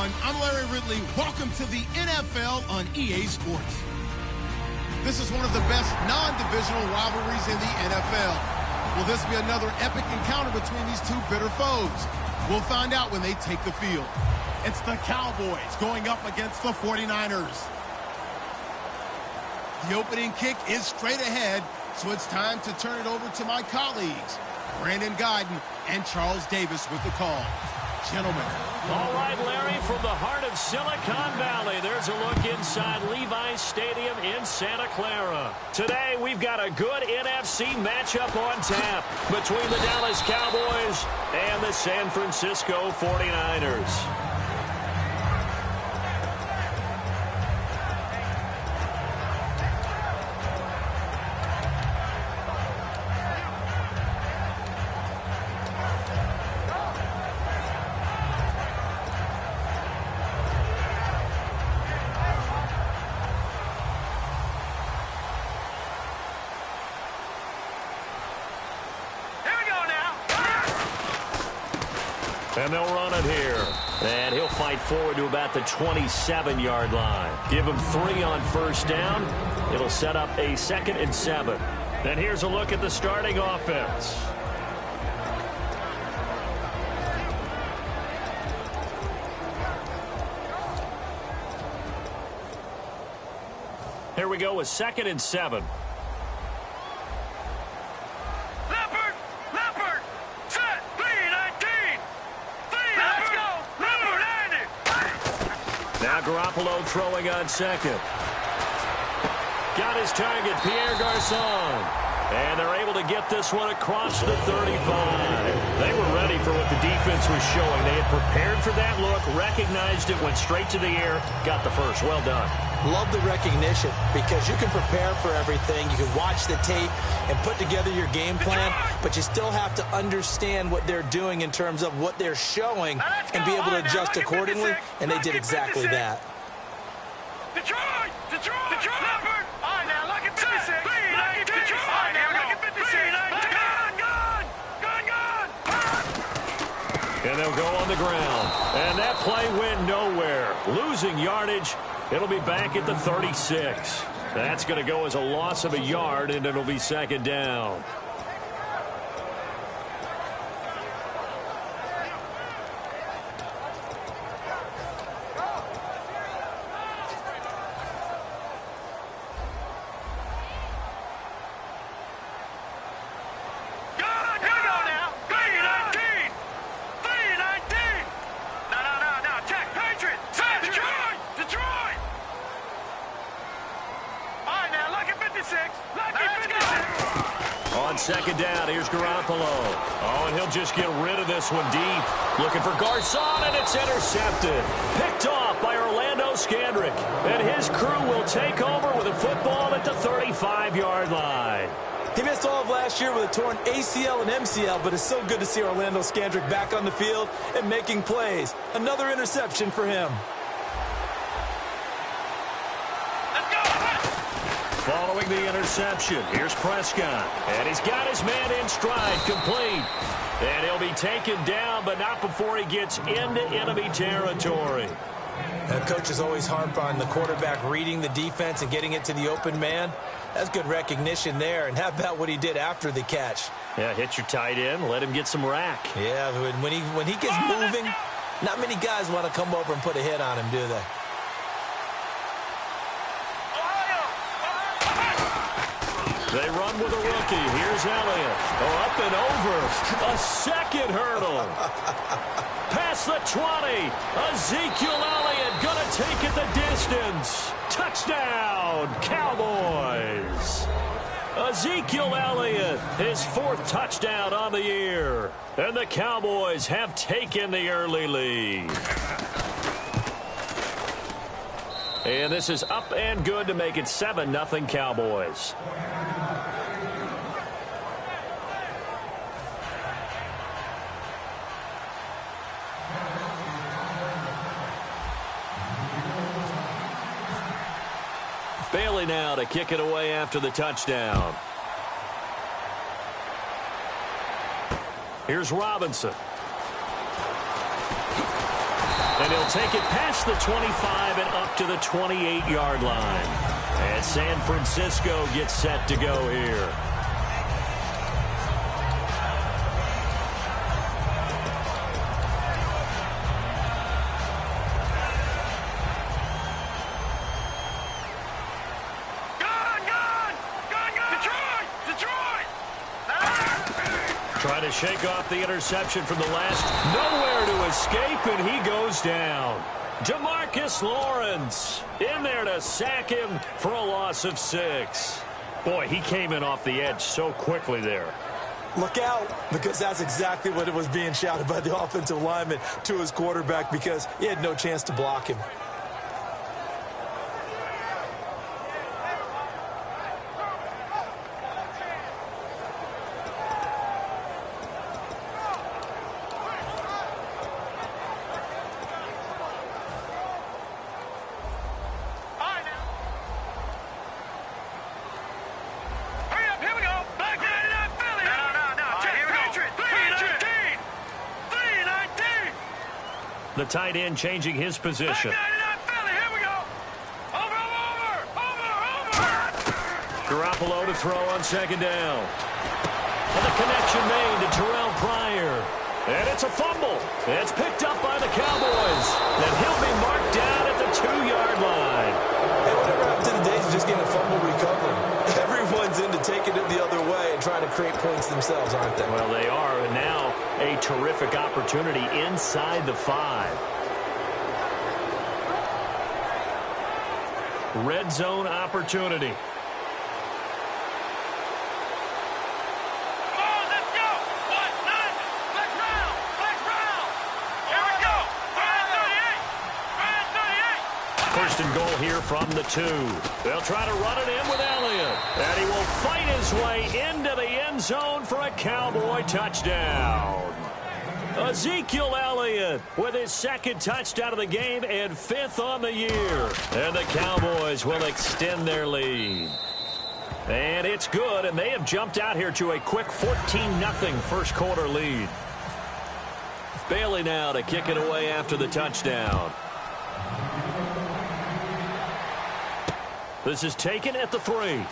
everyone. I'm Larry Ridley. Welcome to the NFL on EA Sports. This is one of the best non-divisional rivalries in the NFL. Will this be another epic encounter between these two bitter foes? We'll find out when they take the field. It's the Cowboys going up against the 49ers. The opening kick is straight ahead, so it's time to turn it over to my colleagues, Brandon Guyton and Charles Davis with the call. Gentlemen. All right, Larry, from the heart of Silicon Valley, there's a look inside Levi's Stadium in Santa Clara. Today, we've got a good NFC matchup on tap between the Dallas Cowboys and the San Francisco 49ers. And they'll run it here. And he'll fight forward to about the 27-yard line. Give him 3 on first down. It'll set up a 2nd and 7. And here's a look at the starting offense. Here we go with 2nd and 7. Now Garoppolo throwing on 2nd. Got his target, Pierre Garçon. And they're able to get this one across the 35. They were ready for what the defense was showing. They had prepared for that look, recognized it, went straight to the air, got the first. Well done. Love the recognition because you can prepare for everything. You can watch the tape and put together your game plan, but you still have to understand what they're doing in terms of what they're showing and be able to adjust accordingly, and they did exactly that. Detroit! Detroit! Detroit! All right, now look at 56. Look at 56. All right, now look at 56. Gun! And they'll go on the ground. And that play went nowhere. Losing yardage. It'll be back at the 36. That's going to go as a loss of a yard, and it'll be 2nd down. On 2nd down, here's Garoppolo. Oh, and he'll just get rid of this one deep. Looking for Garçon, and it's intercepted. Picked off by Orlando Scandrick. And his crew will take over with a football at the 35-yard line. He missed all of last year with a torn ACL and MCL, but it's so good to see Orlando Scandrick back on the field and making plays. Another interception for him. Following the interception, here's Prescott. And he's got his man in stride, complete. And he'll be taken down, but not before he gets into enemy territory. And coach is always harp on the quarterback reading the defense and getting it to the open man. That's good recognition there. And how about what he did after the catch? Yeah, hit your tight end, let him get some rack. Yeah, when he gets moving, not many guys want to come over and put a hit on him, do they? They run with a rookie. Here's Elliott. Oh, up and over. A second hurdle. Past the 20. Ezekiel Elliott going to take it the distance. Touchdown, Cowboys. Ezekiel Elliott, his 4th touchdown on the year. And the Cowboys have taken the early lead. And this is up and good to make it 7-0 Cowboys. Bailey now to kick it away after the touchdown. Here's Robinson. And he'll take it past the 25 and up to the 28-yard line. And San Francisco gets set to go here. Trying to shake off the interception from the last. Nowhere to escape, and he goes down. Demarcus Lawrence in there to sack him for a loss of 6. Boy, he came in off the edge so quickly there. Look out, because that's exactly what it was being shouted by the offensive lineman to his quarterback, because he had no chance to block him. The tight end changing his position. Here we go. Over. Garoppolo to throw on second down. And the connection made to Terrell Pryor. And it's a fumble. It's picked up by the Cowboys. And he'll be marked down at the 2-yard line. Hey, whatever happened to the days of just getting a fumble recovery? Everyone's into taking it the other way and trying to create points themselves, aren't they? Well, they are. And now a terrific opportunity inside the 5. Red zone opportunity. Come on, let's go. 1-9. Flex round. Here we go. 38. First and goal here from the 2. They'll try to run it in with Elliott. And he will fight his way into the end zone for a Cowboy touchdown. Ezekiel Elliott with his 2nd touchdown of the game and 5th on the year. And the Cowboys will extend their lead. And it's good, and they have jumped out here to a quick 14-0 first quarter lead. Bailey now to kick it away after the touchdown. This is taken at the 3.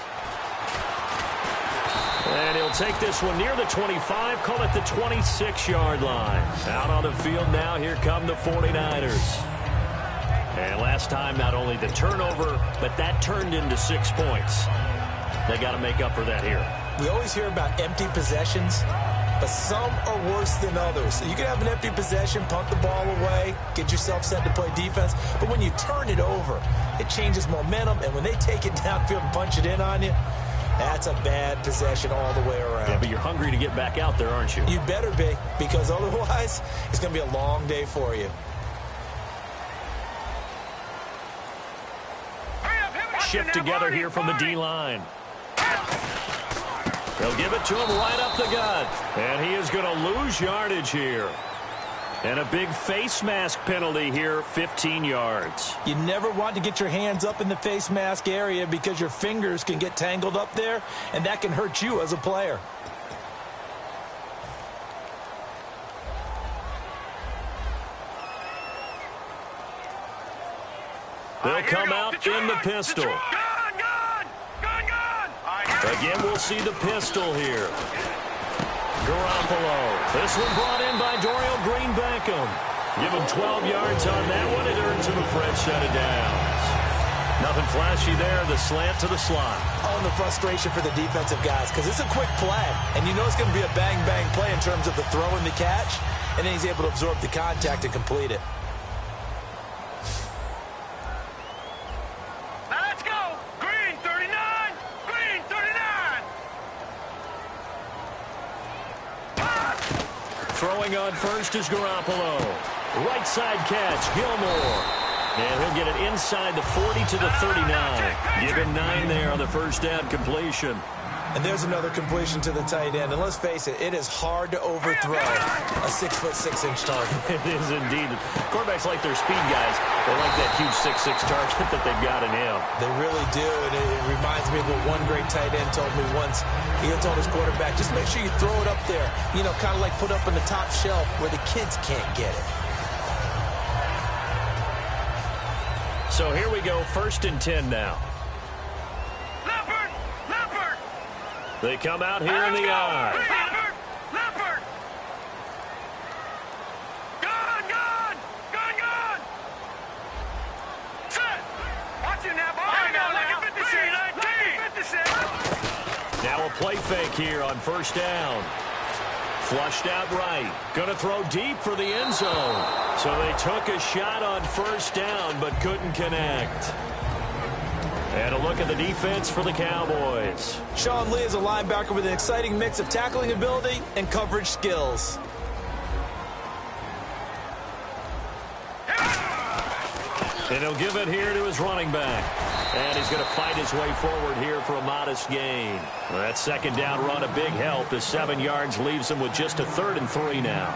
And he'll take this one near the 25, call it the 26-yard line. Out on the field now, here come the 49ers. And last time, not only the turnover, but that turned into 6 points. They got to make up for that here. We always hear about empty possessions, but some are worse than others. So you can have an empty possession, punt the ball away, get yourself set to play defense. But when you turn it over, it changes momentum. And when they take it downfield and punch it in on you, that's a bad possession all the way around. Yeah, but you're hurry to get back out there, aren't you? You better be, because otherwise it's going to be a long day for you. Shift together here from the D-line. They'll give it to him right up the gut. And he is going to lose yardage here. And a big face mask penalty here, 15 yards. You never want to get your hands up in the face mask area because your fingers can get tangled up there, and that can hurt you as a player. They'll come out in the pistol. Gun. Again, we'll see the pistol here. Garoppolo. This one brought in by Dorial Green-Beckham. Give him 12 yards on that one. It earns him a fresh set of downs. Nothing flashy there. The slant to the slot. Oh, and the frustration for the defensive guys, because it's a quick play. And you know it's going to be a bang-bang play in terms of the throw and the catch. And then he's able to absorb the contact and complete it. Throwing on first is Garoppolo. Right side catch, Gilmore. And he'll get it inside the 40 to the 39. Give him 9 there on the first down completion. And there's another completion to the tight end. And let's face it, it is hard to overthrow a 6'6" target. It is indeed. Quarterbacks like their speed guys. They like that huge 6'6" target that they've got in him. They really do. And it reminds me of what one great tight end told me once. He told his quarterback, just make sure you throw it up there. You know, kind of like put up in the top shelf where the kids can't get it. So here we go, 1st and 10 now. Leopard! Leopard! They come out here in the eye. Leopard! Leopard! Gun! Gun! Gun! Gun! Set! Watch it now, boy. Hang on now. 56. Now a play fake here on 1st down. Flushed out right. Going to throw deep for the end zone. So they took a shot on 1st down but couldn't connect. And a look at the defense for the Cowboys. Sean Lee is a linebacker with an exciting mix of tackling ability and coverage skills. And he'll give it here to his running back. And he's going to fight his way forward here for a modest gain. Well, that 2nd down run, a big help. The 7 yards leaves him with just a 3rd and 3 now.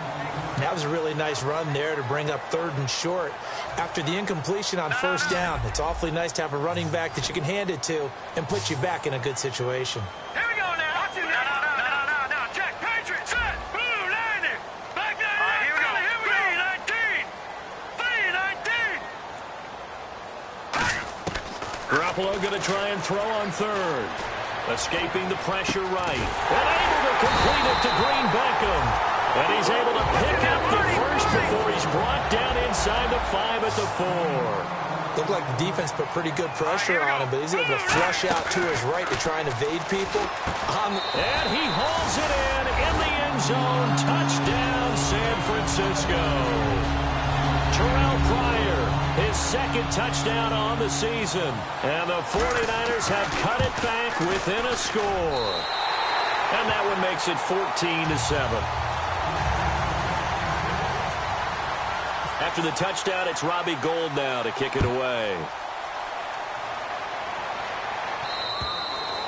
That was a really nice run there to bring up 3rd and short. After the incompletion on 1st down, it's awfully nice to have a running back that you can hand it to and put you back in a good situation. Here we go now. Watch it now. No. Check. Patriots. Set. Blue 90. Black 90. All right, here we go. 319. Garoppolo going to try and throw on 3rd. Escaping the pressure right. And able to complete it to Green Beckham. And he's able to pick up the 1st before he's brought down inside the 5 at the 4. Looked like the defense put pretty good pressure on him, but he's able to flush out to his right to try and evade people. And he hauls it in the end zone. Touchdown, San Francisco. Terrell Pryor, his 2nd touchdown on the season. And the 49ers have cut it back within a score. And that one makes it 14-7. After the touchdown, it's Robbie Gould now to kick it away.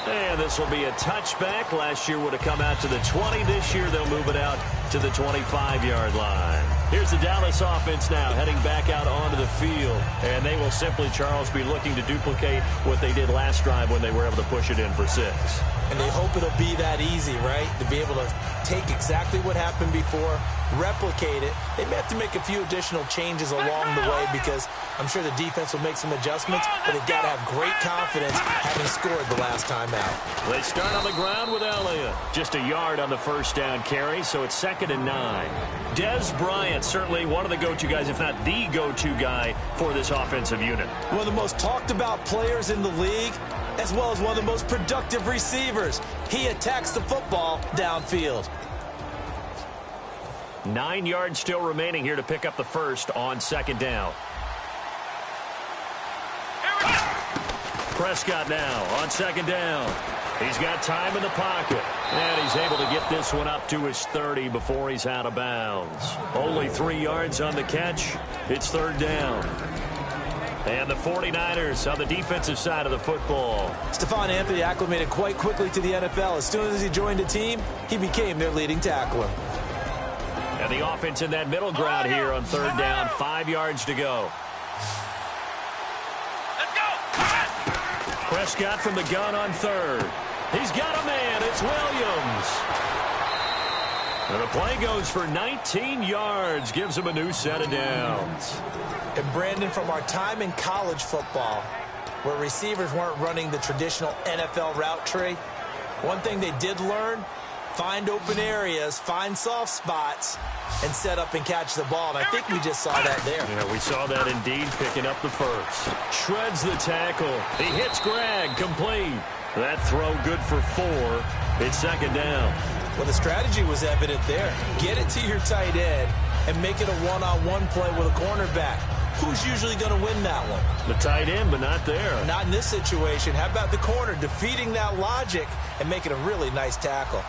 And this will be a touchback. Last year would have come out to the 20. This year they'll move it out to the 25-yard line. Here's the Dallas offense now heading back out onto the field. And they will simply, Charles, be looking to duplicate what they did last drive when they were able to push it in for 6. And they hope it'll be that easy, right? To be able to take exactly what happened before, replicate it. They may have to make a few additional changes along the way because I'm sure the defense will make some adjustments, but they've got to have great confidence having scored the last time out. They start on the ground with Elliott. Just a yard on the 1st down carry, so it's 2nd and 9. Dez Bryant, certainly one of the go-to guys, if not the go-to guy for this offensive unit. One of the most talked about players in the league, as well as one of the most productive receivers. He attacks the football downfield. 9 yards still remaining here to pick up the 1st on 2nd down. Prescott now on 2nd down. He's got time in the pocket. And he's able to get this one up to his 30 before he's out of bounds. Only 3 yards on the catch. It's 3rd down. And the 49ers on the defensive side of the football. Stephon Anthony acclimated quite quickly to the NFL. As soon as he joined the team, he became their leading tackler. And the offense in that middle ground here on 3rd down. 5 yards to go. Let's go. Prescott from the gun on 3rd. He's got a man. It's Williams. And the play goes for 19 yards. Gives him a new set of downs. And Brandon, from our time in college football, where receivers weren't running the traditional NFL route tree, one thing they did learn, find open areas, find soft spots, and set up and catch the ball. And I think we just saw that there. Yeah, we saw that indeed, picking up the 1st. Shreds the tackle. He hits Greg, complete. That throw good for 4. It's 2nd down. Well, the strategy was evident there. Get it to your tight end and make it a one-on-one play with a cornerback. Who's usually going to win that one? The tight end, but not there. Not in this situation. How about the corner defeating that logic and making a really nice tackle?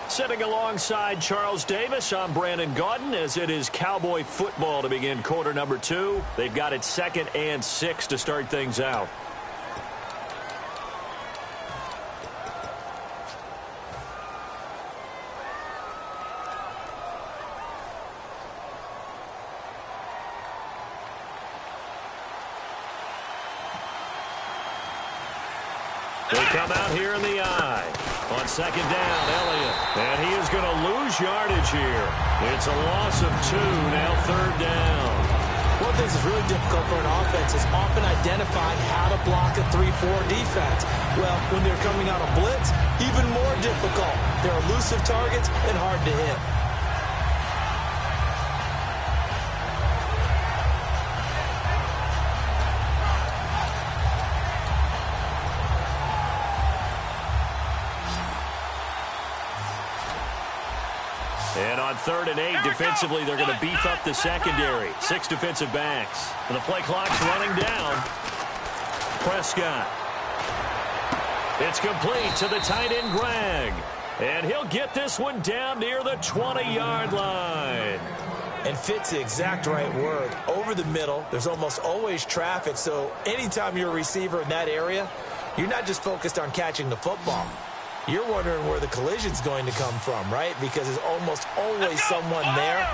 Sitting alongside Charles Davis, I'm Brandon Gaudin, as it is Cowboy football to begin quarter number 2. They've got it 2nd and 6 to start things out. They come out here in the eye. On 2nd down, Elliott. And he is going to lose yardage here. It's a loss of 2, now 3rd down. of the things that's really difficult for an offense is often identifying how to block a 3-4 defense. Well, when they're coming out of blitz, even more difficult. They're elusive targets and hard to hit. And on 3rd and 8, defensively, they're going to beef up the secondary. 6 defensive backs. And the play clock's running down. Prescott. It's complete to the tight end, Greg. And he'll get this one down near the 20-yard line. And fits the exact right word. Over the middle, there's almost always traffic. So anytime you're a receiver in that area, you're not just focused on catching the football. You're wondering where the collision's going to come from, right? Because there's almost always someone there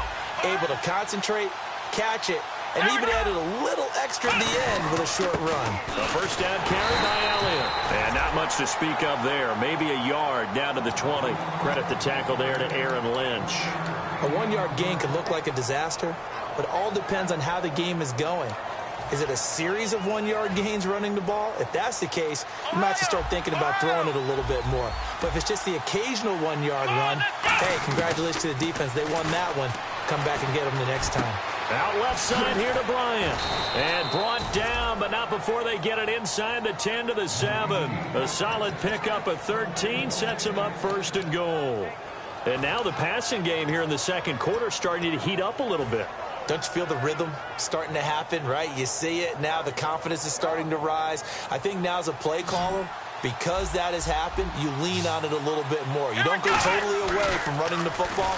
able to concentrate, catch it, and even added a little extra at the end with a short run. A first down carry by Elliott. And not much to speak of there. Maybe a yard down to the 20. Credit the tackle there to Aaron Lynch. A 1-yard gain can look like a disaster, but it all depends on how the game is going. Is it a series of 1-yard gains running the ball? If that's the case, you might have to start thinking about throwing it a little bit more. But if it's just the occasional 1-yard run, hey, congratulations to the defense. They won that one. Come back and get them the next time. Out left side here to Bryant. And brought down, but not before they get it inside the 10 to the 7. A solid pickup of 13 sets them up 1st and goal. And now the passing game here in the second quarter starting to heat up a little bit. Don't you feel the rhythm starting to happen, right? You see it now. The confidence is starting to rise. I think now as a play caller, because that has happened, you lean on it a little bit more. You don't go totally away from running the football,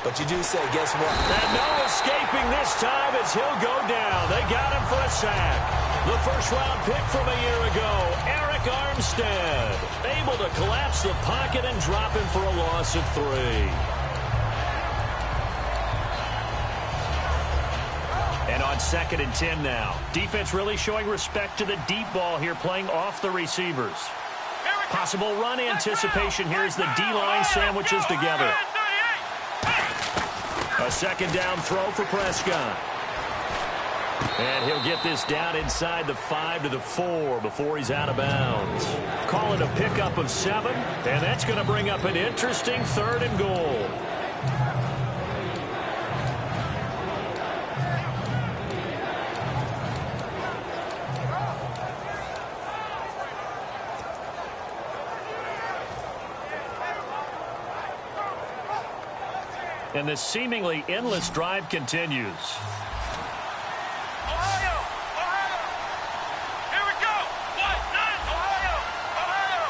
but you do say, guess what? And no escaping this time as he'll go down. They got him for a sack. The first-round pick from a year ago, Eric Armstead, able to collapse the pocket and drop him for a loss of 3. And on 2nd and 10 now. Defense really showing respect to the deep ball here, playing off the receivers. Possible run anticipation here as the D-line sandwiches together. A 2nd down throw for Prescott. And he'll get this down inside the 5 to the 4 before he's out of bounds. Call it a pickup of 7, and that's going to bring up an interesting 3rd and goal. And this seemingly endless drive continues. Ohio! Ohio! Here we go! Ohio! Ohio!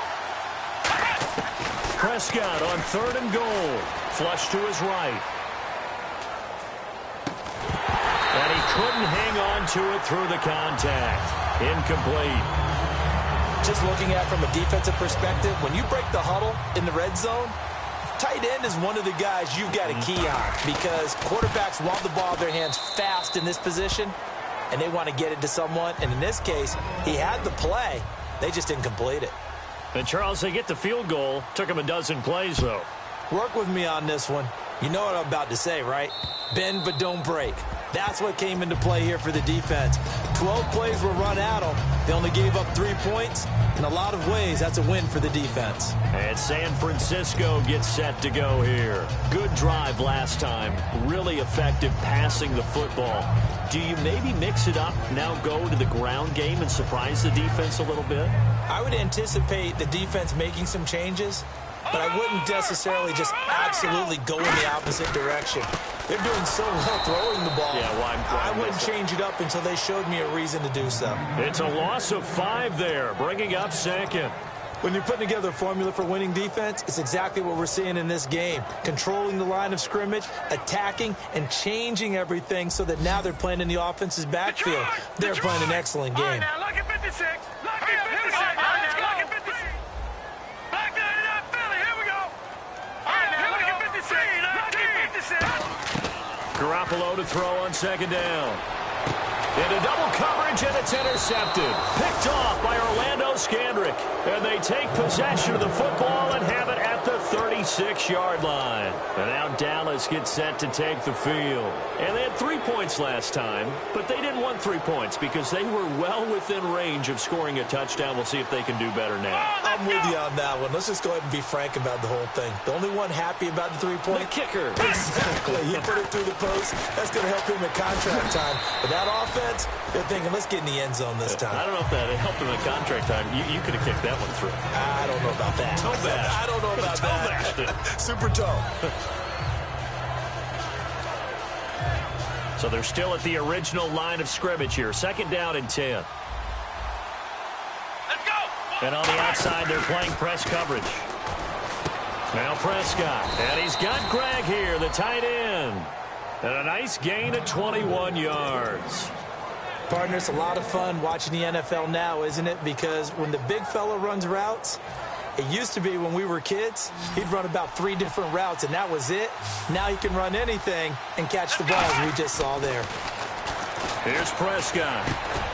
Prescott on 3rd and goal. Flush to his right. And he couldn't hang on to it through the contact. Incomplete. Just looking at it from a defensive perspective, when you break the huddle in the red zone, tight end is one of the guys you've got to key on because quarterbacks want the ball in their hands fast in this position, and they want to get it to someone. And in this case, he had the play. They just didn't complete it. And, Charles, they get the field goal. Took him a dozen plays, though. Work with me on this one. You know what I'm about to say, right? Bend but don't break. That's what came into play here for the defense. 12 plays were run at them. They only gave up 3 points. In a lot of ways, that's a win for the defense. And San Francisco gets set to go here. Good drive last time. Really effective passing the football. Do you maybe mix it up, now go to the ground game and surprise the defense a little bit? I would anticipate the defense making some changes, but I wouldn't necessarily just absolutely go in the opposite direction. They're doing so well throwing the ball. Yeah, I wouldn't change it up until they showed me a reason to do so. It's a loss of 5 there, bringing up 2nd. When you're putting together a formula for winning defense, it's exactly what we're seeing in this game. Controlling the line of scrimmage, attacking, and changing everything so that now they're playing in the offense's backfield. They're playing an excellent game. All right, now, look at 56. Look at 56. All right, now, look at 56. Back to Philly. Here we go. All right, now, look at 56. Look at 56. Garoppolo to throw on 2nd down. Into double coverage, and it's intercepted. Picked off by Orlando Scandrick. And they take possession of the football and have it at the 36-yard line. And now Dallas gets set to take the field. And they had 3 points last time, but they didn't want 3 points because they were well within range of scoring a touchdown. We'll see if they can do better now. I'm with you on that one. Let's just go ahead and be frank about the whole thing. The only one happy about the 3-point. The kicker. Exactly. He put it through the post. That's going to help him in contract time. But that offense, they're thinking, let's get in the end zone this time. I don't know if that helped him in contract time. You could have kicked that one through. I don't know about that. Toe bash. I don't know about that. Super toe. So they're still at the original line of scrimmage here. 2nd down and 10. Let's go. And on the outside, they're playing press coverage. Now Prescott. And he's got Greg here, the tight end. And a nice gain of 21 yards. Partner, it's a lot of fun watching the NFL now, isn't it? Because when the big fella runs routes, it used to be when we were kids, he'd run about 3 different routes, and that was it. Now he can run anything and catch the ball, as we just saw there. Here's Prescott.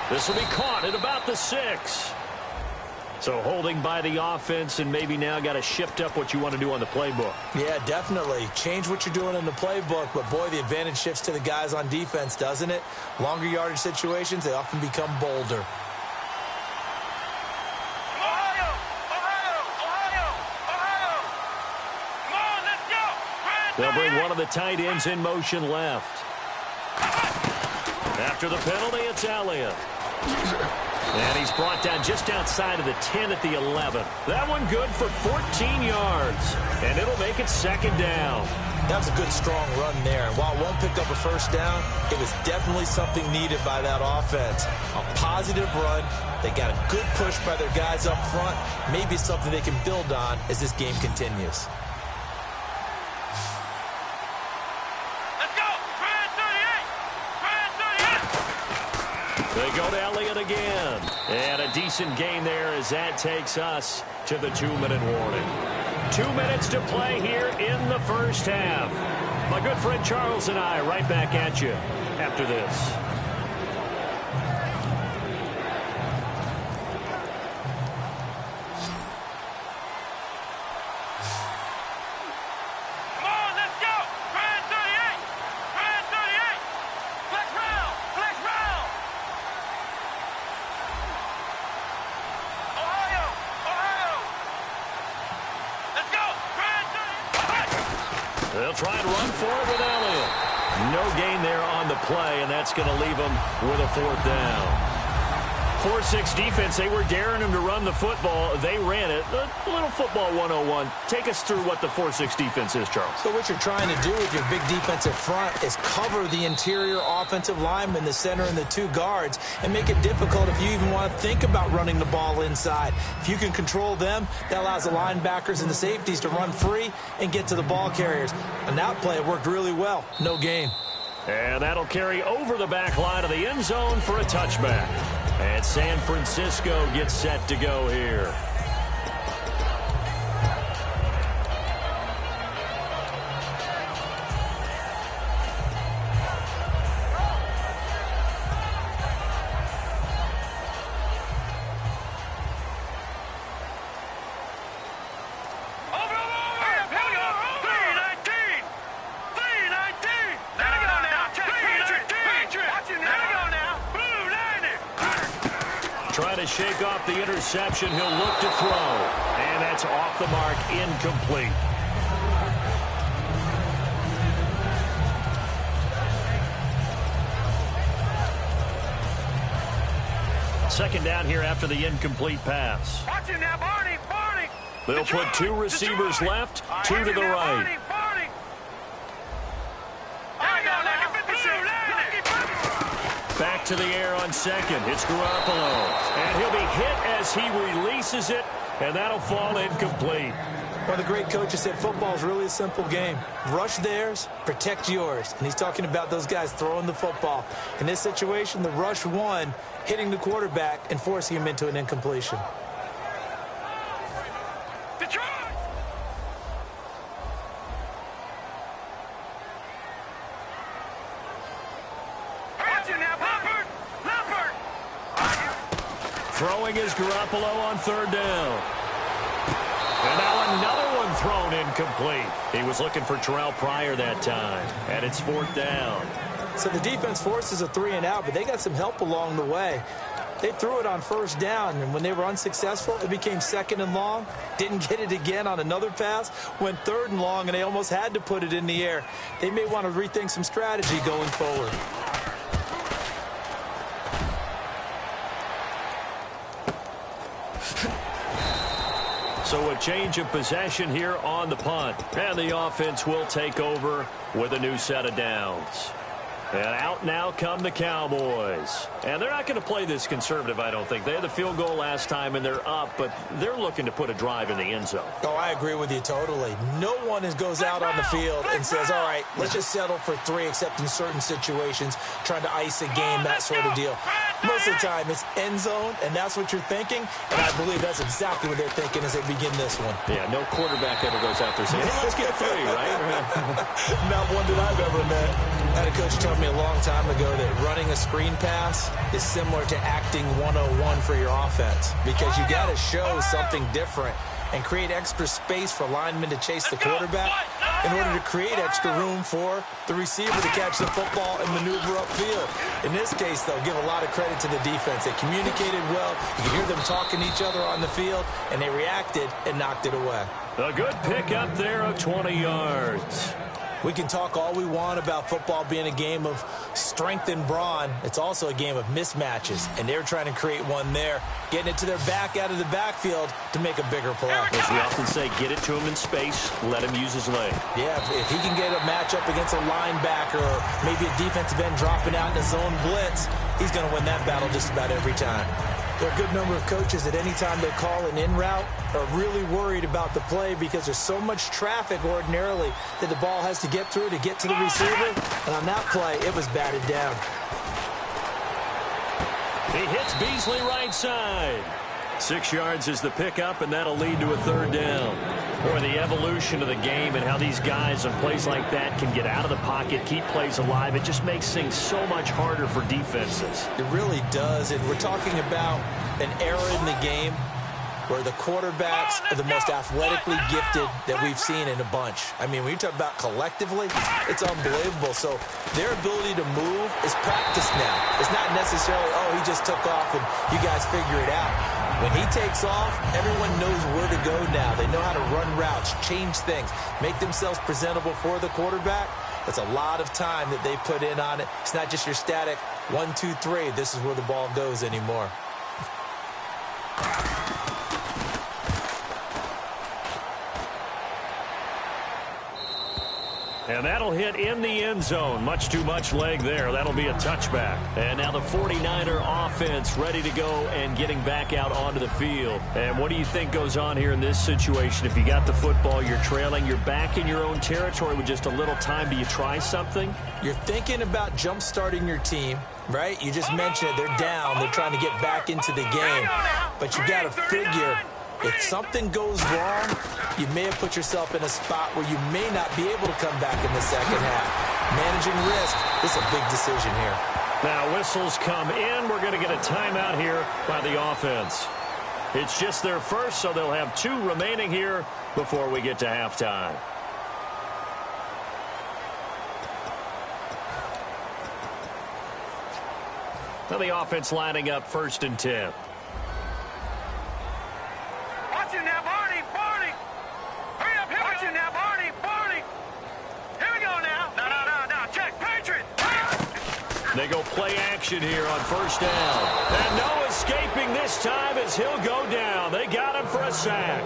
This will be caught at about the 6. So holding by the offense, and maybe now got to shift up what you want to do on the playbook. Yeah, definitely. Change what you're doing in the playbook, but boy, the advantage shifts to the guys on defense, doesn't it? Longer yardage situations, they often become bolder. They'll bring one of the tight ends in motion left. After the penalty, it's Elliott. And he's brought down just outside of the 10 at the 11. That one good for 14 yards. And it'll make it 2nd down. That's a good, strong run there. And while it won't pick up a first down, it was definitely something needed by that offense. A positive run. They got a good push by their guys up front. Maybe something they can build on as this game continues. They go to Elliott again. And a decent gain there as that takes us to the 2-minute warning. 2 minutes to play here in the first half. My good friend Charles and I right back at you after this. They'll try and run for it with Elliott. No gain there on the play, and that's going to leave them with a 4th down. 4-6 defense, they were daring him to run the football. They ran it. A little football 101. Take us through what the 4-6 defense is, Charles. So what you're trying to do with your big defensive front is cover the interior offensive lineman, the center, and the 2 guards, and make it difficult if you even want to think about running the ball inside. If you can control them, that allows the linebackers and the safeties to run free and get to the ball carriers. And that play worked really well. No gain. And that'll carry over the back line of the end zone for a touchback. And San Francisco gets set to go here. Trying to shake off the interception. He'll look to throw. And that's off the mark, incomplete. Second down here after the incomplete pass. Watch it now, Barney, Barney. They'll put 2 receivers left, 2 to the right. Back to the air on second. It's Garoppolo. And he'll be hit as he releases it, and that'll fall incomplete. One of the great coaches said football is really a simple game. Rush theirs, protect yours. And he's talking about those guys throwing the football. In this situation, the rush won, hitting the quarterback and forcing him into an incompletion. Throwing is Garoppolo on 3rd down. And now another one and thrown incomplete. He was looking for Terrell Pryor that time, and it's 4th down. So the defense forces a 3-and-out, but they got some help along the way. They threw it on 1st down, and when they were unsuccessful, it became 2nd and long. Didn't get it again on another pass. Went 3rd and long, and they almost had to put it in the air. They may want to rethink some strategy going forward. So a change of possession here on the punt. And the offense will take over with a new set of downs. And out now come the Cowboys. And they're not going to play this conservative, I don't think. They had the field goal last time, and they're up, but they're looking to put a drive in the end zone. Oh, I agree with you totally. No one goes out on the field and says, all right, let's just settle for 3, except in certain situations, trying to ice a game, that sort of deal. Most of the time, it's end zone, and that's what you're thinking, and I believe that's exactly what they're thinking as they begin this one. Yeah, no quarterback ever goes out there saying, hey, let's get 3, right? Not one that I've ever met. I had a coach tell me a long time ago that running a screen pass is similar to acting 101 for your offense, because you got to show something different and create extra space for linemen to chase the quarterback in order to create extra room for the receiver to catch the football and maneuver upfield. In this case, though, give a lot of credit to the defense. They communicated well. You could hear them talking to each other on the field, and they reacted and knocked it away. A good pick up there of 20 yards. We can talk all we want about football being a game of strength and brawn. It's also a game of mismatches, and they're trying to create one there, getting it to their back out of the backfield to make a bigger play. As we often say, get it to him in space, let him use his leg. Yeah, if he can get a matchup against a linebacker or maybe a defensive end dropping out in a zone blitz, he's going to win that battle just about every time. There are a good number of coaches that any time they call an in route are really worried about the play because there's so much traffic ordinarily that the ball has to get through to get to the receiver. And on that play, it was batted down. He hits Beasley right side. 6 yards is the pickup, and that'll lead to a 3rd down. Boy, the evolution of the game and how these guys on plays like that can get out of the pocket, keep plays alive, it just makes things so much harder for defenses. It really does, and we're talking about an era in the game where the quarterbacks are the most athletically gifted that we've seen in a bunch. I mean, when you talk about collectively, it's unbelievable. So their ability to move is practiced now. It's not necessarily, oh, he just took off and you guys figure it out. When he takes off, everyone knows where to go now. They know how to run routes, change things, make themselves presentable for the quarterback. That's a lot of time that they put in on it. It's not just your static 1, 2, 3. This is where the ball goes anymore. And that'll hit in the end zone. Much too much leg there. That'll be a touchback. And now the 49er offense ready to go and getting back out onto the field. And what do you think goes on here in this situation? If you got the football, you're trailing, you're back in your own territory with just a little time. Do you try something? You're thinking about jump-starting your team, right? You just mentioned it. They're down. They're trying to get back into the game. But you got to figure, if something goes wrong, you may have put yourself in a spot where you may not be able to come back in the second half. Managing risk, this is a big decision here. Now whistles come in. We're going to get a timeout here by the offense. It's just their first, so they'll have 2 remaining here before we get to halftime. Now the offense lining up 1st and 10. Watch it now, Barney! Barney! Hurry up, here! Watch it now, Barney! Barney! Here we go now! No. Check, Patriot! They go play action here on 1st down. And no escaping this time as he'll go down. They got him for a sack.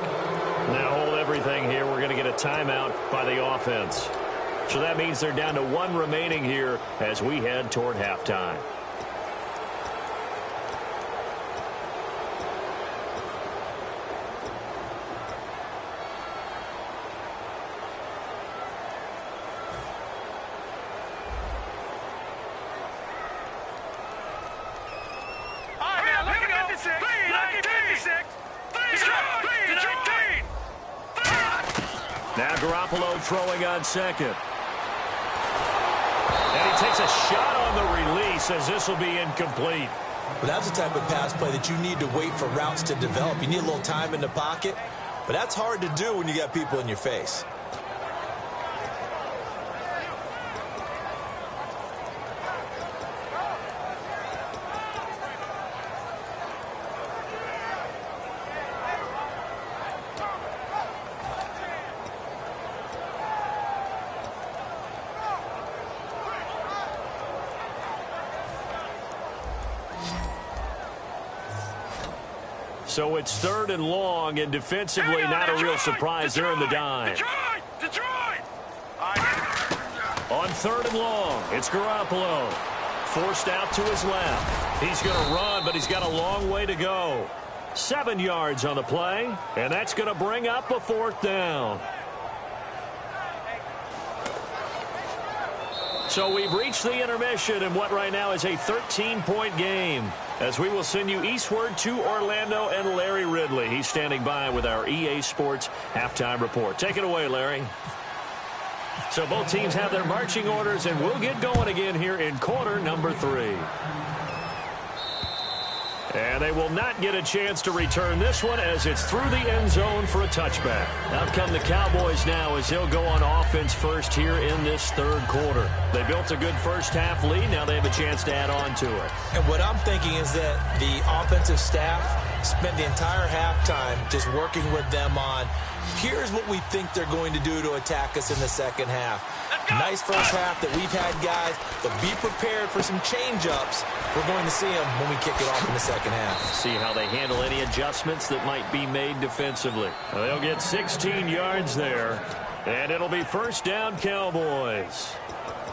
Now hold everything here. We're going to get a timeout by the offense. So that means they're down to 1 remaining here as we head toward halftime. Now Garoppolo throwing on 2nd. And he takes a shot on the release as this will be incomplete. But that's the type of pass play that you need to wait for routes to develop. You need a little time in the pocket. But that's hard to do when you got people in your face. So it's 3rd and long, and defensively not a real surprise. They're in the dime. Detroit! On 3rd and long, it's Garoppolo. Forced out to his left. He's going to run, but he's got a long way to go. 7 yards on the play, and that's going to bring up a 4th down. So we've reached the intermission in what right now is a 13-point game, as we will send you eastward to Orlando and Larry Ridley. He's standing by with our EA Sports halftime report. Take it away, Larry. So both teams have their marching orders, and we'll get going again here in quarter number 3. And they will not get a chance to return this one as it's through the end zone for a touchback. Out come the Cowboys now as they'll go on offense first here in this 3rd quarter. They built a good first half lead. Now they have a chance to add on to it. And what I'm thinking is that the offensive staff spent the entire halftime just working with them on, here's what we think they're going to do to attack us in the second half. Nice first half that we've had, guys, but be prepared for some change-ups. We're going to see them when we kick it off in the second half. See how they handle any adjustments that might be made defensively. They'll get 16 yards there, and it'll be 1st down Cowboys.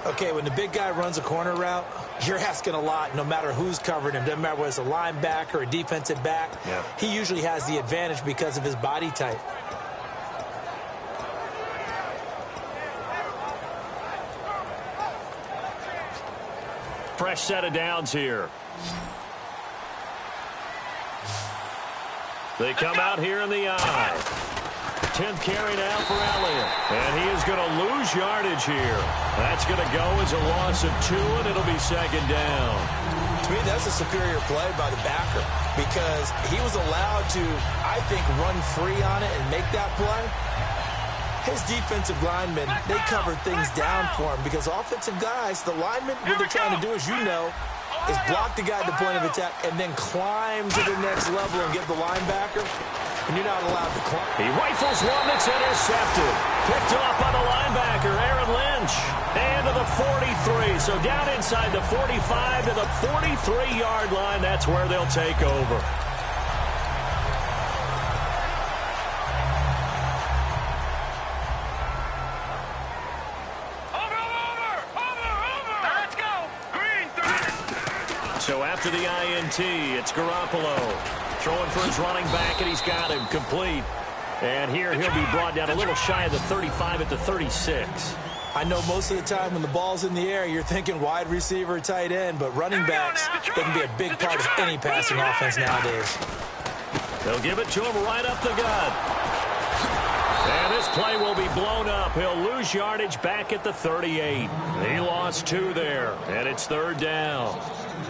Okay, when the big guy runs a corner route, you're asking a lot no matter who's covering him. Doesn't matter whether it's a linebacker or a defensive back. Yeah. He usually has the advantage because of his body type. Fresh set of downs here. They come out here in the eye. 10th carry now for Elliott. And he is going to lose yardage here. That's going to go as a loss of 2, and it'll be 2nd down. To me, that's a superior play by the backer because he was allowed to, I think, run free on it and make that play. His defensive linemen, they covered things down for him because offensive guys, the linemen, what they're trying to do, as you know, is block the guy at the point of attack and then climb to the next level and get the linebacker, and you're not allowed to climb. He rifles one that's intercepted. Picked off by the linebacker, Aaron Lynch. And to the 43. So down inside the 45 to the 43-yard line. That's where they'll take over. So after the INT, it's Garoppolo throwing for his running back, and he's got him complete. And here he'll be brought down a little shy of the 35 at the 36. I know most of the time when the ball's in the air, you're thinking wide receiver, tight end, but running backs, they can be a big part of any passing offense nowadays. They'll give it to him right up the gut. And this play will be blown up. He'll lose yardage back at the 38. He lost 2 there, and it's 3rd down.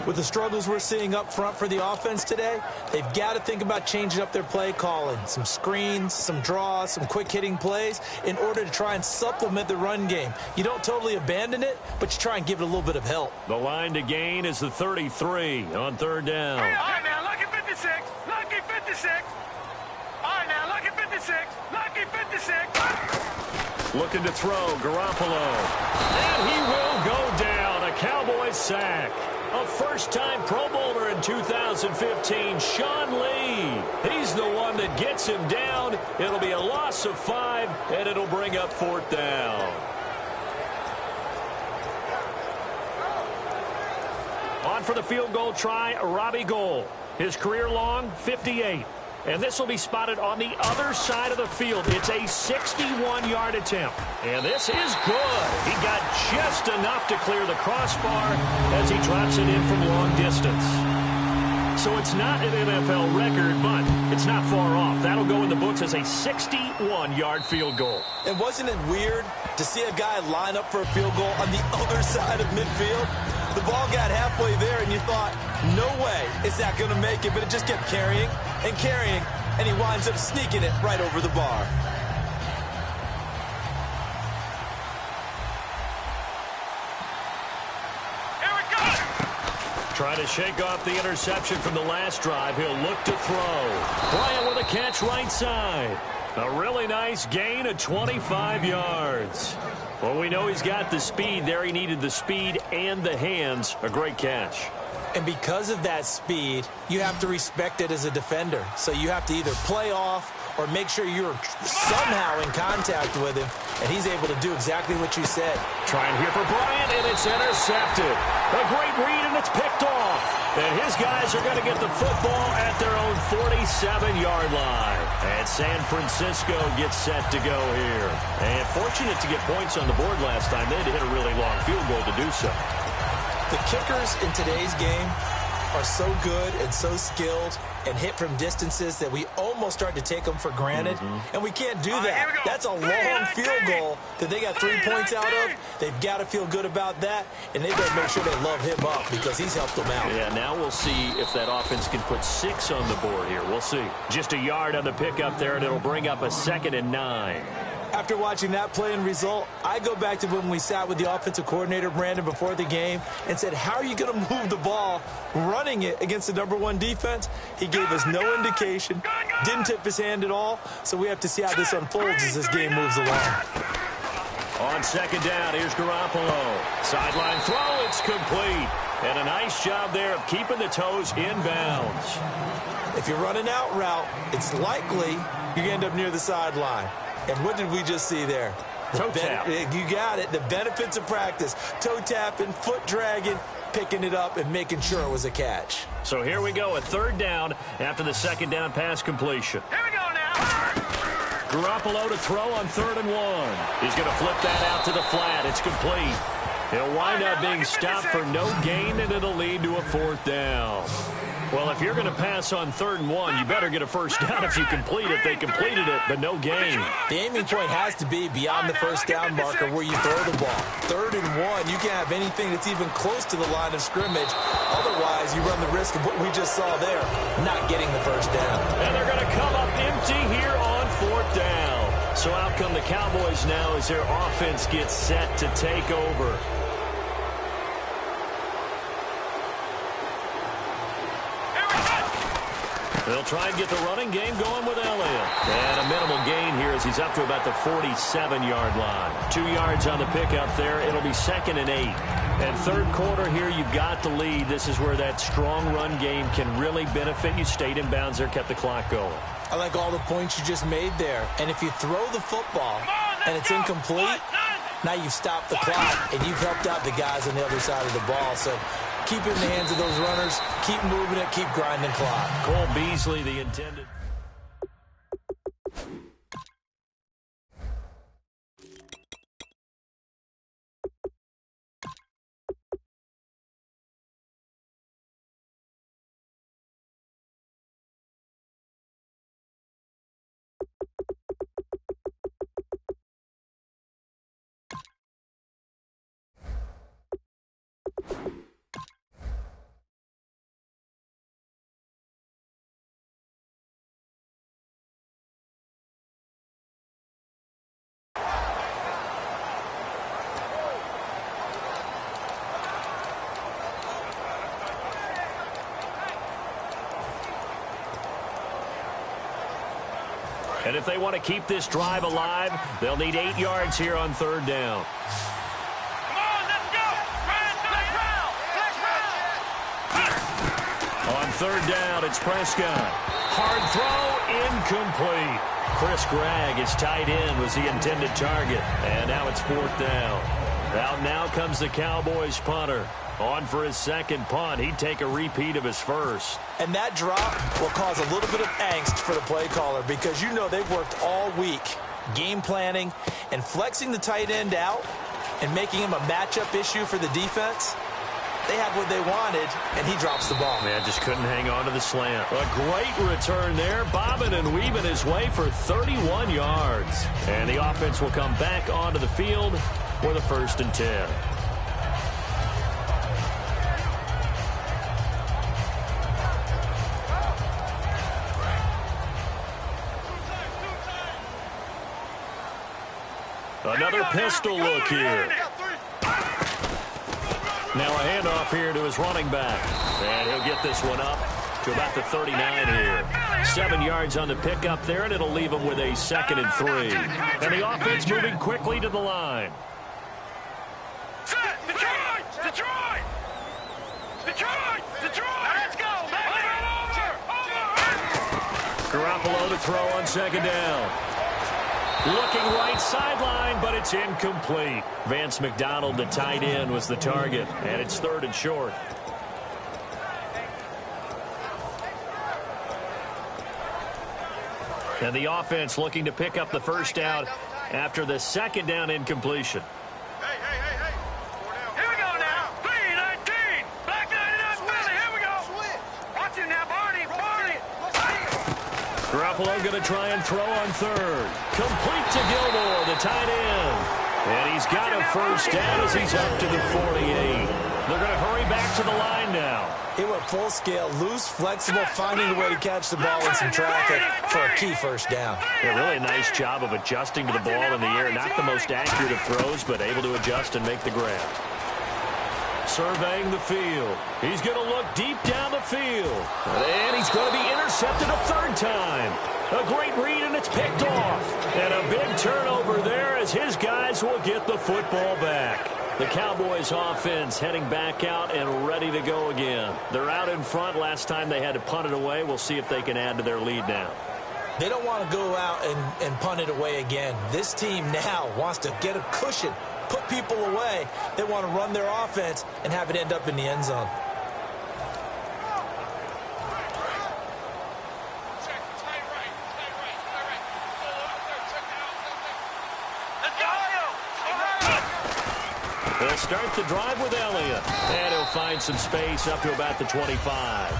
With the struggles we're seeing up front for the offense today, they've got to think about changing up their play calling. Some screens, some draws, some quick-hitting plays in order to try and supplement the run game. You don't totally abandon it, but you try and give it a little bit of help. The line to gain is the 33 on 3rd down. All right, now, lucky 56. Lucky 56. All right, now, lucky 56. Lucky 56. Looking to throw, Garoppolo. And he will go down. A Cowboys sack. A first-time Pro Bowler in 2015, Sean Lee. He's the one that gets him down. It'll be a loss of 5, and it'll bring up 4th down. On for the field goal try, Robbie Gould. His career long, 58. And this will be spotted on the other side of the field. It's a 61-yard attempt. And this is good. He got just enough to clear the crossbar as he drops it in from long distance. So it's not an NFL record, but it's not far off. That'll go in the books as a 61-yard field goal. And wasn't it weird to see a guy line up for a field goal on the other side of midfield? The ball got halfway there, and you thought, no way is that going to make it, but it just kept carrying and carrying, and he winds up sneaking it right over the bar. Trying to shake off the interception from the last drive. He'll look to throw. Bryant with a catch right side. A really nice gain of 25 yards. Well, we know he's got the speed there. He needed the speed and the hands. A great catch. And because of that speed, you have to respect it as a defender. So you have to either play off or make sure you're somehow in contact with him, and he's able to do exactly what you said. Trying here for Bryant, and it's intercepted. A great read, and it's picked off. And his guys are going to get the football at their own 47-yard line. And San Francisco gets set to go here. And fortunate to get points on the board last time. They had to hit a really long field goal to do so. The kickers in today's game are so good and so skilled and hit from distances that we almost start to take them for granted. And we can't do that. That's a long field goal that they got 3 points out of. They've got to feel good about that, and they better make sure they love him up because he's helped them out. Yeah, now we'll see if that offense can put 6 on the board here. We'll see. Just a yard on the pickup there, and it'll bring up a 2nd and 9. After watching that play and result, I go back to when we sat with the offensive coordinator, Brandon, before the game and said, how are you going to move the ball running it against the #1 defense? He gave us no indication, didn't tip his hand at all, so we have to see how this unfolds as this game moves along. On 2nd down, here's Garoppolo. Sideline throw, it's complete. And a nice job there of keeping the toes in bounds. If you're running out route, it's likely you're going to end up near the sideline. And what did we just see there? Toe tap. You got it. The benefits of practice. Toe tapping, foot dragging, picking it up, and making sure it was a catch. So here we go, a 3rd down after the 2nd down pass completion. Here we go now. Garoppolo to throw on 3rd and 1. He's going to flip that out to the flat. It's complete. He'll wind up being stopped for no gain, and it'll lead to a 4th down. Well, if you're going to pass on 3rd and 1, you better get a 1st down if you complete it. They completed it, but no gain. The aiming point has to be beyond the 1st down marker where you throw the ball. 3rd and 1, you can't have anything that's even close to the line of scrimmage. Otherwise, you run the risk of what we just saw there, not getting the 1st down. And they're going to come up empty here on 4th down. So out come the Cowboys now as their offense gets set to take over. They'll try and get the running game going with Elliott. And a minimal gain here as he's up to about the 47-yard line. 2 yards on the pickup there. It'll be 2nd and 8. And 3rd quarter here, you've got the lead. This is where that strong run game can really benefit you. Stayed in bounds there, kept the clock going. I like all the points you just made there. And if you throw the football and it's incomplete, now you've stopped the clock and you've helped out the guys on the other side of the ball. So keep it in the hands of those runners. Keep moving it. Keep grinding clock. Cole Beasley, the intended. And if they want to keep this drive alive, they'll need 8 yards here on 3rd down. Come on, let's go. On 3rd down, it's Prescott. Hard throw, incomplete. Chris Gregg, his tight end, was the intended target. And now it's 4th down. Out now comes the Cowboys punter. On for his 2nd punt. He'd take a repeat of his 1st. And that drop will cause a little bit of angst for the play caller because you know they've worked all week game planning and flexing the tight end out and making him a matchup issue for the defense. They had what they wanted, and he drops the ball. Man, just couldn't hang on to the slant. A great return there, bobbing and weaving his way for 31 yards. And the offense will come back onto the field with a 1st and 10. Another pistol look here. Now a handoff here to his running back. And he'll get this one up to about the 39 here. 7 yards on the pickup there, and it'll leave him with a 2nd and 3. And the offense moving quickly to the line. Detroit! Detroit! Detroit! Detroit! Let's go! Over! Garoppolo to throw on 2nd down. Looking right sideline, but it's incomplete. Vance McDonald, the tight end, was the target, and it's 3rd and short. And the offense looking to pick up the first down after the 2nd down incompletion. Hey. Here we go now. 3-19. Back 99 Philly. Here we go. Watch him now, Barney. Garoppolo going to try and throw on 3rd. Complete to Gilmore, the tight end. And he's got a first down as he's up to the 48. They're going to hurry back to the line now. He went full scale, loose, flexible, finding a way to catch the ball in some traffic for a key first down. Yeah, really a nice job of adjusting to the ball in the air. Not the most accurate of throws, but able to adjust and make the grab. Surveying the field. He's going to look deep down the field. And he's going to be intercepted a 3rd time. A great read, and it's picked off. And a big turnover there as his guys will get the football back. The Cowboys offense heading back out and ready to go again. They're out in front. Last time they had to punt it away. We'll see if they can add to their lead now. They don't want to go out and punt it away again. This team now wants to get a cushion, put people away. They want to run their offense and have it end up in the end zone. They'll start the drive with Elliott. And he'll find some space up to about the 25.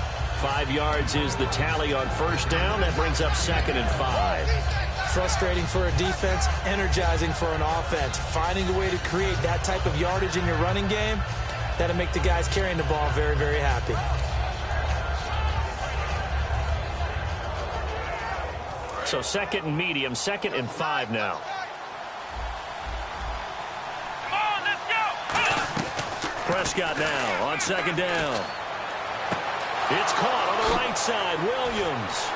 5 yards is the tally on first down. That brings up 2nd and 5. Frustrating for a defense, energizing for an offense. Finding a way to create that type of yardage in your running game, that'll make the guys carrying the ball very, very happy. So 2nd and medium, 2nd and 5 now. Prescott now on 2nd down. It's caught on the right side. Williams.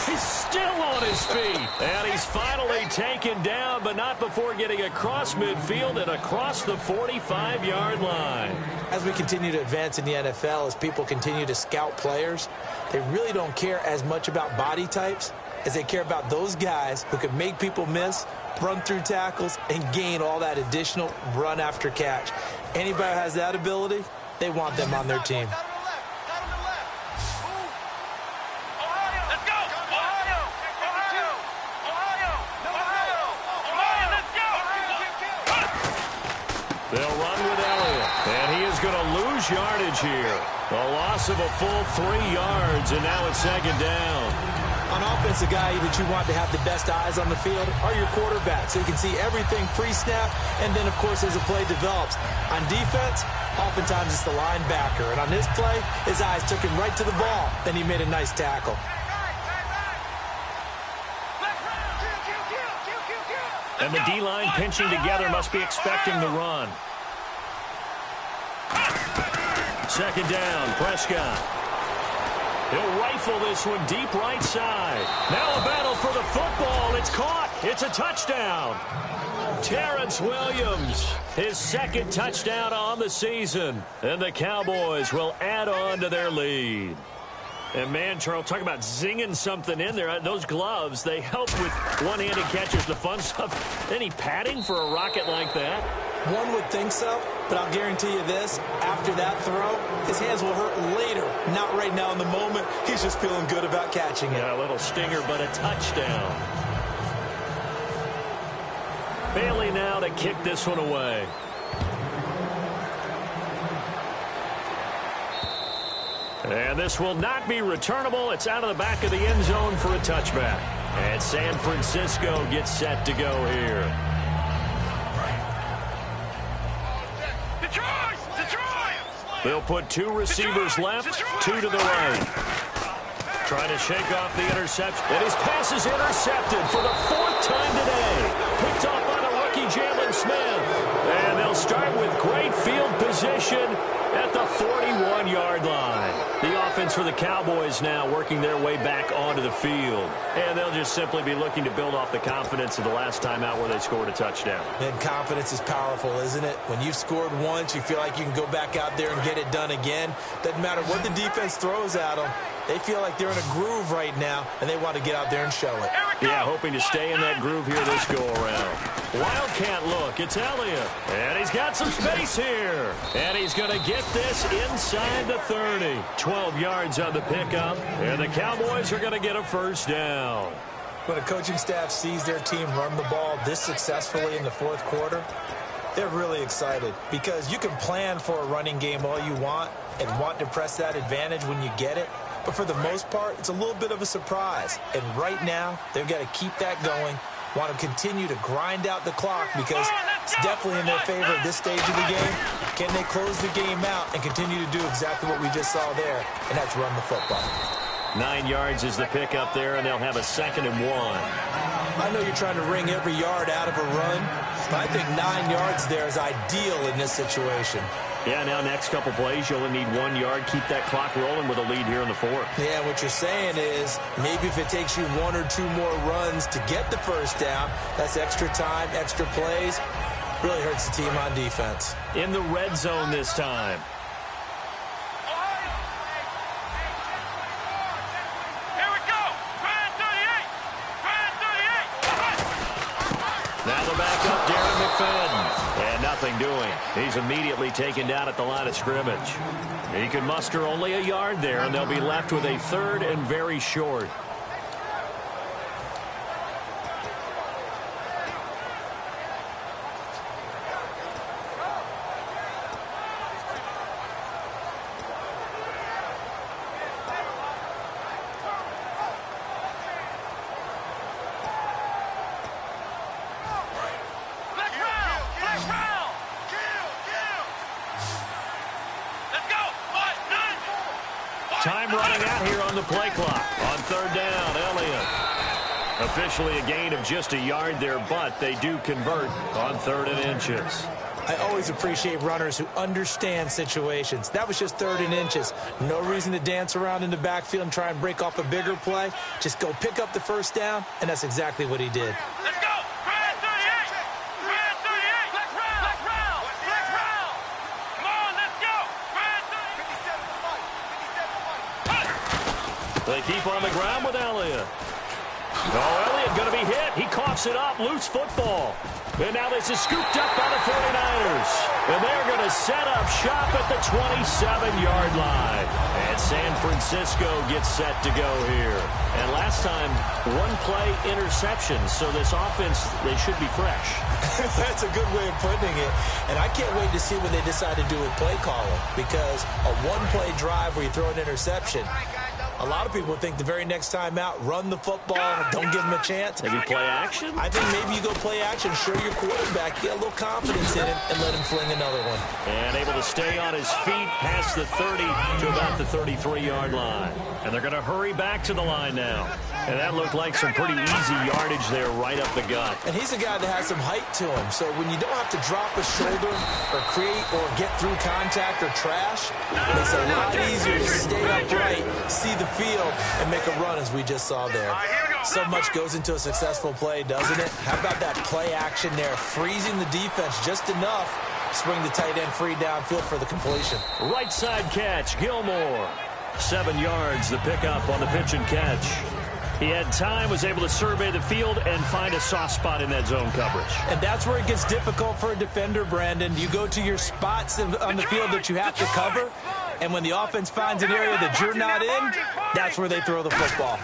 He's still on his feet. And he's finally taken down, but not before getting across midfield and across the 45-yard line. As we continue to advance in the NFL, as people continue to scout players, they really don't care as much about body types as they care about those guys who can make people miss, run through tackles, and gain all that additional run after catch. Anybody who has that ability, they want them on their team. They'll run with Elliott, and he is going to lose yardage here. A loss of a full 3 yards, and now it's 2nd down. On offense, a guy that you want to have the best eyes on the field are your quarterbacks, so you can see everything pre-snap, and then, of course, as the play develops. On defense, oftentimes it's the linebacker, and on this play, his eyes took him right to the ball, and he made a nice tackle. And the D-line pinching together must be expecting the run. 2nd down, Prescott. He'll rifle this one deep right side. Now a battle for the football. It's caught. It's a touchdown. Terrence Williams, his 2nd touchdown on the season. And the Cowboys will add on to their lead. And, man, Charles, talk about zinging something in there. Those gloves, they help with one-handed catches, the fun stuff. Any padding for a rocket like that? One would think so, but I'll guarantee you this. After that throw, his hands will hurt later. Not right now in the moment. He's just feeling good about catching it. Yeah, a little stinger, but a touchdown. Bailey now to kick this one away. And this will not be returnable. It's out of the back of the end zone for a touchback. And San Francisco gets set to go here. Detroit! They'll put 2 receivers left, 2 to the right. Trying to shake off the interception. And his pass is intercepted for the 4th time today. Picked off by the start with great field position at the 41-yard line. The offense for the Cowboys now working their way back onto the field. And they'll just simply be looking to build off the confidence of the last time out where they scored a touchdown. And confidence is powerful, isn't it? When you've scored once, you feel like you can go back out there and get it done again. Doesn't matter what the defense throws at them. They feel like they're in a groove right now, and they want to get out there and show it. Yeah, hoping to stay in that groove here this go-around. Wildcat look, it's Elliott. And he's got some space here. And he's going to get this inside the 30. 12 yards on the pickup. And the Cowboys are going to get a first down. When a coaching staff sees their team run the ball this successfully in the fourth quarter, they're really excited because you can plan for a running game all you want and want to press that advantage when you get it. But for the most part, it's a little bit of a surprise. And right now, they've got to keep that going, want to continue to grind out the clock because it's definitely in their favor at this stage of the game. Can they close the game out and continue to do exactly what we just saw there, and that's run the football. 9 yards is the pickup there, and they'll have a 2nd and 1. I know you're trying to wring every yard out of a run, but I think 9 yards there is ideal in this situation. Yeah, now next couple plays, you only need 1 yard. Keep that clock rolling with a lead here in the fourth. Yeah, what you're saying is maybe if it takes you 1 or 2 more runs to get the first down, that's extra time, extra plays. Really hurts the team on defense. In the red zone this time. Here we go. Grand 38. Grand 38. Now the backup, Darren McFadden. And nothing doing. He's immediately taken down at the line of scrimmage. He can muster only a yard there, and they'll be left with a 3rd and very short. Time running out here on the play clock. On 3rd down, Elliott. Officially a gain of just a yard there, but they do convert on 3rd and inches. I always appreciate runners who understand situations. That was just 3rd and inches. No reason to dance around in the backfield and try and break off a bigger play. Just go pick up the first down, and that's exactly what he did. Let's go. Grand 38. Grand 38. Let's round. Let's round. Let's round. Come on, let's go. Grand 37. They keep on the ground with Elliott. Oh, Elliott going to be hit. He coughs it up. Loose football. And now this is scooped up by the 49ers. And they're going to set up shop at the 27-yard line. And San Francisco gets set to go here. And last time, 1-play interception. So this offense, they should be fresh. That's a good way of putting it. And I can't wait to see what they decide to do with play calling. Because a 1-play drive where you throw an interception, a lot of people think the very next time out, run the football, don't give them a chance. Maybe play action? I think maybe you go play action, show your quarterback, get a little confidence in him, and let him fling another one. And able to stay on his feet past the 30 to about the 33-yard line. And they're going to hurry back to the line now. And that looked like some pretty easy yardage there right up the gut. And he's a guy that has some height to him, so when you don't have to drop a shoulder or create or get through contact or trash, it makes it a lot easier to stay upright, see the field, and make a run as we just saw there. So much goes into a successful play, doesn't it? How about that play action there, freezing the defense just enough, swing the tight end free downfield for the completion. Right side catch, Gilmore. 7 yards, the pickup on the pitch and catch. He had time, was able to survey the field and find a soft spot in that zone coverage. And that's where it gets difficult for a defender, Brandon. You go to your spots on the field that you have to cover, and when the offense finds an area that you're not in, that's where they throw the football.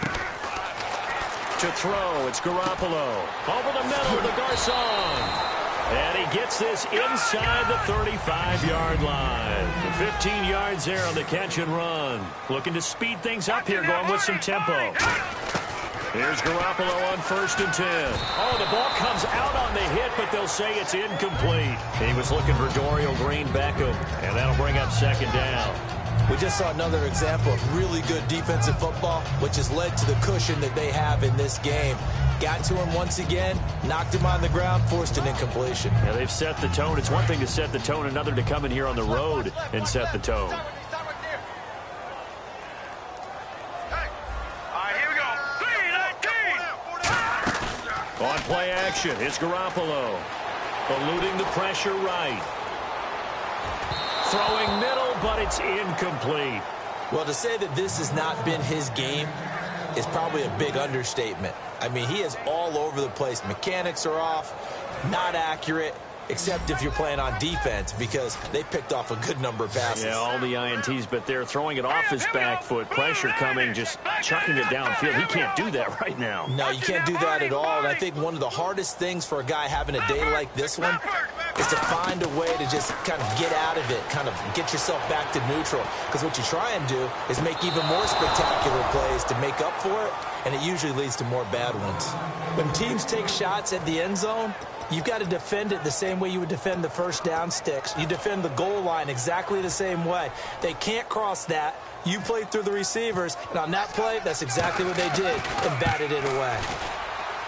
To throw, it's Garoppolo. Over the middle to Garcon. And he gets this inside the 35-yard line. 15 yards there on the catch and run. Looking to speed things up here, going with some tempo. Here's Garoppolo on 1st and 10. Oh, the ball comes out on the hit, but they'll say it's incomplete. He was looking for Dorial Green Beckham, and that'll bring up 2nd down. We just saw another example of really good defensive football, which has led to the cushion that they have in this game. Got to him once again, knocked him on the ground, forced an incompletion. Yeah, they've set the tone. It's one thing to set the tone, another to come in here on the road and set the tone. On play action, it's Garoppolo. Eluding the pressure right. Throwing middle, but it's incomplete. Well, to say that this has not been his game is probably a big understatement. I mean, he is all over the place. Mechanics are off, not accurate, except if you're playing on defense, because they picked off a good number of passes. Yeah, all the INTs, but they're throwing it off his back foot. Pressure coming, just chucking it downfield. He can't do that right now. No, you can't do that at all. And I think one of the hardest things for a guy having a day like this one is to find a way to just kind of get out of it, kind of get yourself back to neutral. Because what you try and do is make even more spectacular plays to make up for it, and it usually leads to more bad ones. When teams take shots at the end zone, you've got to defend it the same way you would defend the first down sticks. You defend the goal line exactly the same way. They can't cross that. You play through the receivers, and on that play, that's exactly what they did and batted it away.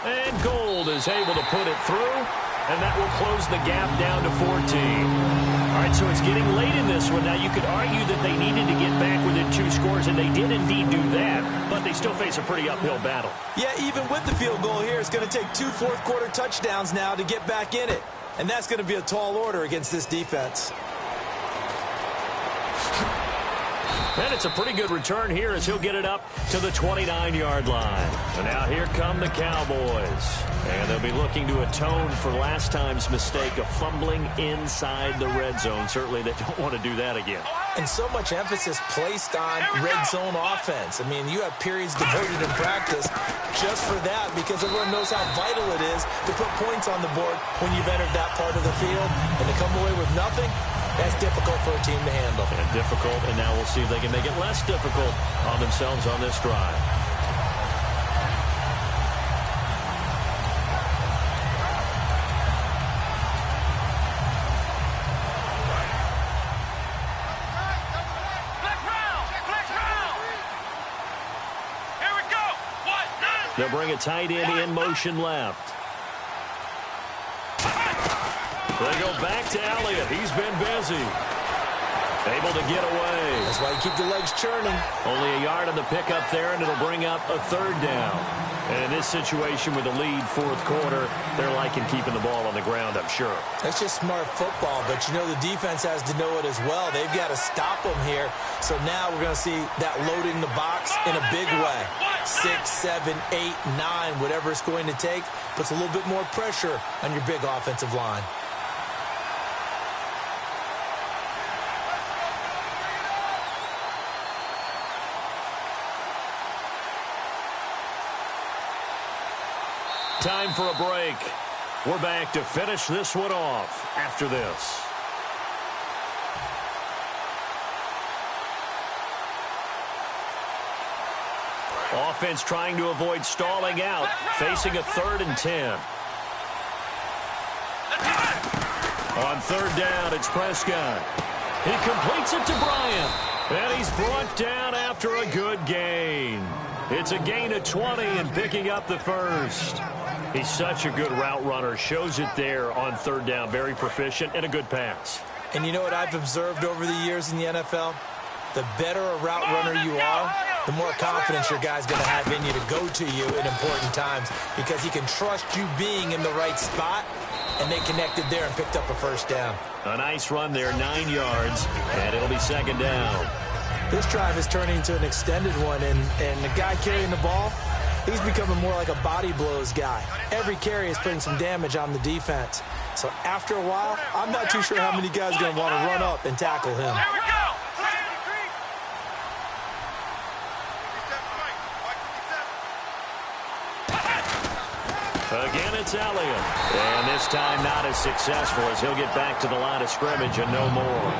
And Gold is able to put it through, and that will close the gap down to 14. All right, so it's getting late in this one. Now, you could argue that they needed to get back within 2 scores, and they did indeed do that, but they still face a pretty uphill battle. Yeah, even with the field goal here, it's going to take 2 fourth-quarter touchdowns now to get back in it, and that's going to be a tall order against this defense. And it's a pretty good return here as he'll get it up to the 29-yard line. And now here come the Cowboys. And they'll be looking to atone for last time's mistake of fumbling inside the red zone. Certainly they don't want to do that again. And so much emphasis placed on red zone offense. I mean, you have periods devoted in practice just for that, because everyone knows how vital it is to put points on the board when you've entered that part of the field. And to come away with nothing, that's difficult for a team to handle. And difficult, and now we'll see if they can make it less difficult on themselves on this drive. Here we go. They'll bring a tight end in motion left. They go back to Elliott. He's been busy. Able to get away. That's why you keep the legs churning. Only a yard on the pickup there, and it'll bring up a 3rd down. And in this situation with the lead 4th quarter, they're liking keeping the ball on the ground, I'm sure. That's just smart football, but you know the defense has to know it as well. They've got to stop them here. So now we're going to see that loading the box in a big way. 6, 7, 8, 9, whatever it's going to take, puts a little bit more pressure on your big offensive line. Time for a break. We're back to finish this one off after this. Offense trying to avoid stalling out, facing a 3rd and 10. On 3rd down, it's Prescott. He completes it to Bryant, and he's brought down after a good gain. It's a gain of 20 and picking up the 1st. He's such a good route runner. Shows it there on 3rd down. Very proficient and a good pass. And you know what I've observed over the years in the NFL? The better a route runner you are, the more confidence your guy's going to have in you to go to you in important times, because he can trust you being in the right spot, and they connected there and picked up a 1st down. A nice run there, 9 yards, and it'll be 2nd down. This drive is turning into an extended one, and the guy carrying the ball, he's becoming more like a body blows guy. Every carry is putting some damage on the defense. So after a while, I'm not too sure how many guys are going to want to run up and tackle him. Here we go. Again, it's Elliott. And this time not as successful, as he'll get back to the line of scrimmage and no more.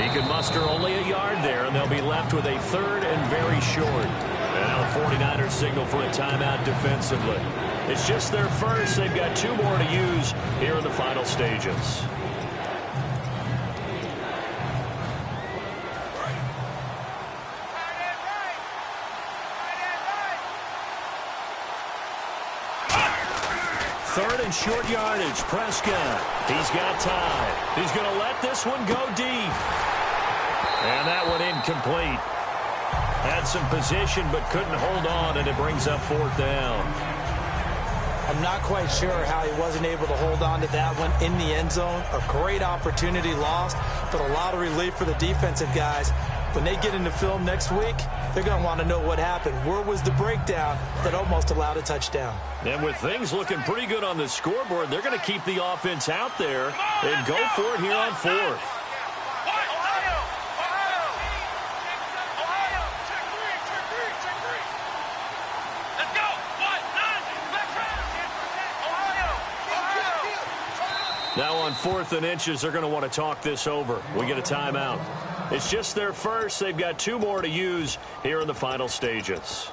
He could muster only a yard there, and they'll be left with a 3rd and very short. And now the 49ers signal for a timeout defensively. It's just their 1st. They've got 2 more to use here in the final stages. Third and short yardage. Prescott. He's got time. He's going to let this one go deep. And that one incomplete. Had some position but couldn't hold on, and it brings up fourth down. I'm not quite sure how he wasn't able to hold on to that one in the end zone. A great opportunity lost, but a lot of relief for the defensive guys. When they get into film next week, they're going to want to know what happened. Where was the breakdown that almost allowed a touchdown? And with things looking pretty good on the scoreboard, they're going to keep the offense out there and go for it here on fourth. Now on 4th and inches, they're going to want to talk this over. We get a timeout. It's just their first. They've got 2 more to use here in the final stages.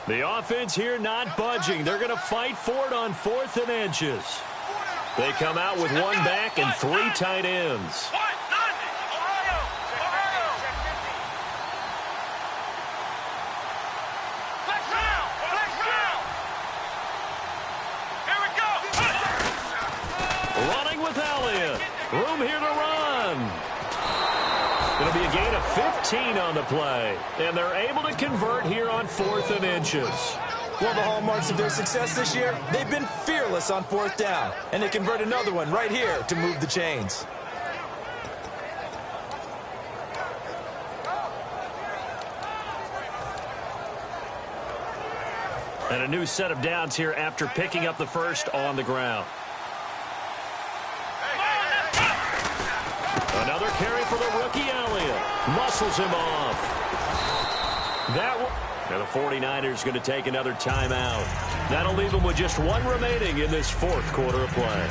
The offense here not budging. They're going to fight for it on 4th and inches. They come out with 1 back and 3 tight ends. Room here to run. Going to be a gain of 15 on the play. And they're able to convert here on 4th and inches. One of the hallmarks of their success this year, they've been fearless on 4th down. And they convert another one right here to move the chains. And a new set of downs here after picking up the first on the ground. Another carry for the rookie Elliott. Muscles him off. And the 49ers going to take another timeout. That'll leave them with just 1 remaining in this 4th quarter of play.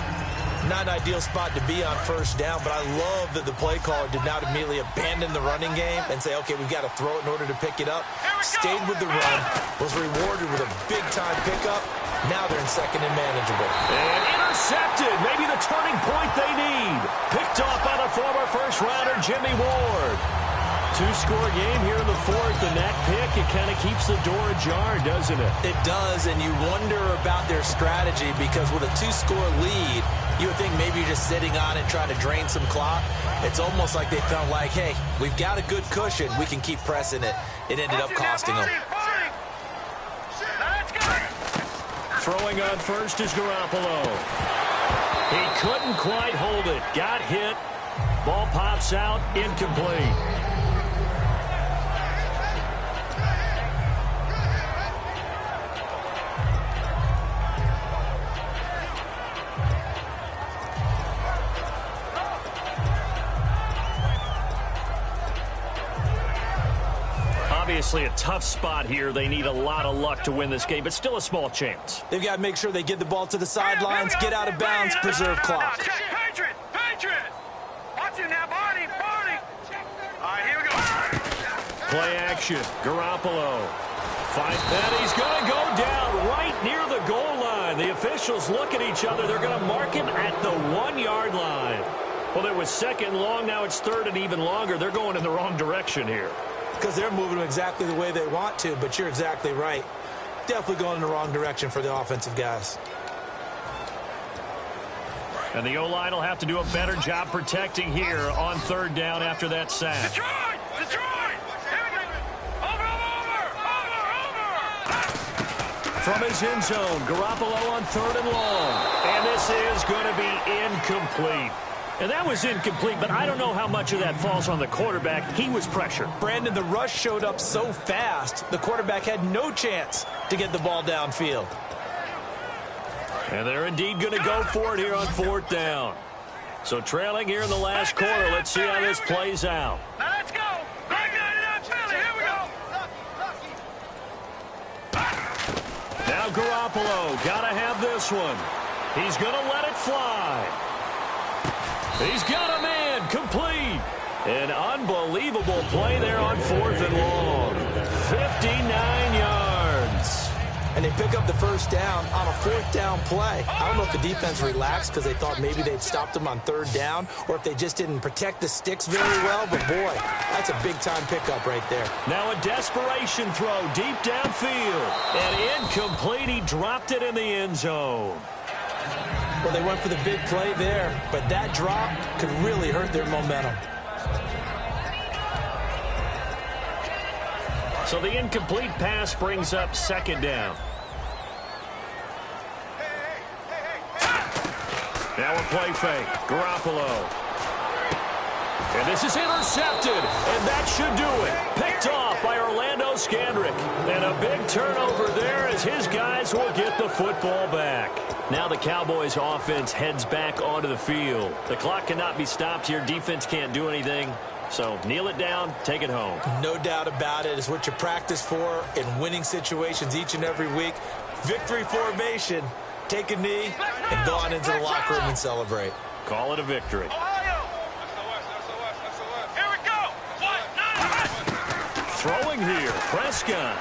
Not an ideal spot to be on 1st down, but I love that the play caller did not immediately abandon the running game and say, okay, we've got to throw it in order to pick it up. Stayed with the run, was rewarded with a big-time pickup. Now they're in 2nd and manageable. And intercepted. Maybe the turning point they need. Picked off by the former first-rounder Jimmy Ward. 2-score game here in the 4th, and that pick, it kind of keeps the door ajar, doesn't it? It does, and you wonder about their strategy because with a 2-score lead, you would think maybe you're just sitting on it trying to drain some clock. It's almost like they felt like, hey, we've got a good cushion. We can keep pressing it. It ended up costing them. Throwing on first is Garoppolo. He couldn't quite hold it. Got hit. Ball pops out. Incomplete. Obviously a tough spot here. They need a lot of luck to win this game, but still a small chance. They've got to make sure they get the ball to the sidelines, get out of bounds, preserve clock. Patriot! Watch it now, Barney! All right, here we go. Play action. Garoppolo. Fight that. He's going to go down right near the goal line. The officials look at each other. They're going to mark him at the 1-yard line. Well, it was 2nd and long. Now it's 3rd and even longer. They're going in the wrong direction here. Because they're moving them exactly the way they want to, but you're exactly right. Definitely going in the wrong direction for the offensive guys. And the O-line will have to do a better job protecting here on 3rd down after that sack. Detroit! Here we go! Over! From his end zone, Garoppolo on 3rd and long. And this is going to be incomplete. And that was incomplete, but I don't know how much of that falls on the quarterback. He was pressured. Brandon, the rush showed up so fast, the quarterback had no chance to get the ball downfield. And they're indeed going to go for it here on 4th down. So trailing here in the last quarter. Let's see how this plays out. Now let's go! Here we go! Now Garoppolo, got to have this one. He's going to let it fly. He's got a man, complete. An unbelievable play there on 4th and long. 59 yards. and they pick up the first down on a fourth down play. I don't know if the defense relaxed because they thought maybe they'd stopped them on third down or if they just didn't protect the sticks very well, but boy, that's a big-time pickup right there. Now a desperation throw deep downfield, and incomplete. He dropped it in the end zone. Well, they went for the big play there, but that drop could really hurt their momentum. So the incomplete pass brings up second down. Now a play fake. Garoppolo. And this is intercepted, and that should do it. Picked off by Orlando Scandrick. And a big turnover there as his guys will get the football back. Now the Cowboys offense heads back onto the field. The clock cannot be stopped here. Defense can't do anything. So kneel it down, take it home. No doubt about it. It's what you practice for in winning situations each and every week. Victory formation. Take a knee and go on into the locker room and celebrate. Call it a victory. Throwing here, Prescott.